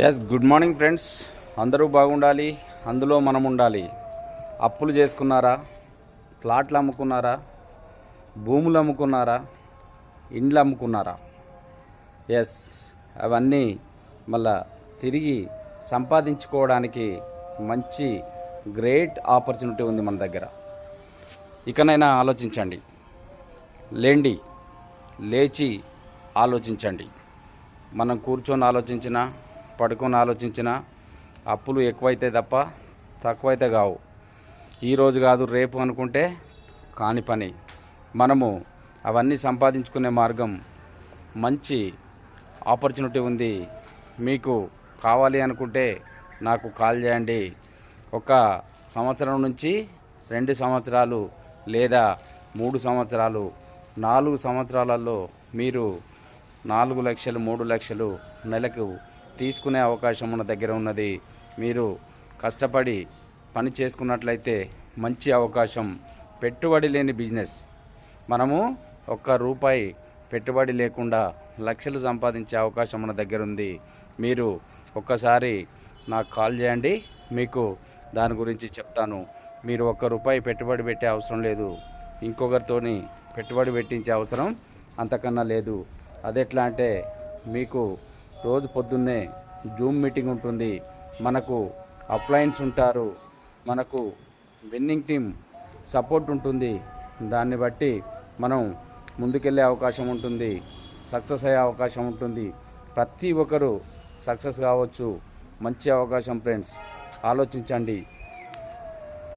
Yes good morning friends. అందరూ బాగుండాలి, అందులో మనం ఉండాలి. అప్పులు చేసుకున్నారా? ప్లాట్లు అమ్ముకున్నారా? భూములు అమ్ముకున్నారా? ఇండ్లు అమ్ముకున్నారా? ఎస్, అవన్నీ మళ్ళా తిరిగి సంపాదించుకోవడానికి మంచి గ్రేట్ ఆపర్చునిటీ ఉంది మన దగ్గర. ఇకనైనా ఆలోచించండి, లేండి, లేచి ఆలోచించండి. మనం కూర్చొని ఆలోచించినా పడుకొని ఆలోచించిన అప్పులు ఎక్కువైతే తప్ప తక్కువైతే కావు. ఈరోజు కాదు రేపు అనుకుంటే కాని పని. మనము అవన్నీ సంపాదించుకునే మార్గం, మంచి ఆపర్చునిటీ ఉంది. మీకు కావాలి అనుకుంటే నాకు కాల్ చేయండి. ఒక సంవత్సరం నుంచి 2 సంవత్సరాలు లేదా 3 సంవత్సరాలు 4 సంవత్సరాలలో మీరు 4 లక్షలు 3 లక్షలు నెలకు తీసుకునే అవకాశం మన దగ్గర ఉన్నది. మీరు కష్టపడి పని చేసుకున్నట్లయితే మంచి అవకాశం. పెట్టుబడి లేని బిజినెస్. మనము ₹1 పెట్టుబడి లేకుండా లక్షలు సంపాదించే అవకాశం మన దగ్గర ఉంది. మీరు ఒక్కసారి నాకు కాల్ చేయండి, మీకు దాని గురించి చెప్తాను. మీరు ₹1 పెట్టుబడి పెట్టే అవసరం లేదు, ఇంకొకరితోని పెట్టుబడి పెట్టించే అవసరం అంతకన్నా లేదు. అదెట్లా అంటే, మీకు రోజు పొద్దున్నే జూమ్ మీటింగ్ ఉంటుంది, మనకు అప్లయన్స్ ఉంటారు, మనకు విన్నింగ్ టీమ్ సపోర్ట్ ఉంటుంది. దాన్ని బట్టి మనం ముందుకెళ్ళే అవకాశం ఉంటుంది, సక్సెస్ అయ్యే అవకాశం ఉంటుంది. ప్రతి ఒక్కరూ సక్సెస్ కావచ్చు. మంచి అవకాశం ఫ్రెండ్స్, ఆలోచించండి.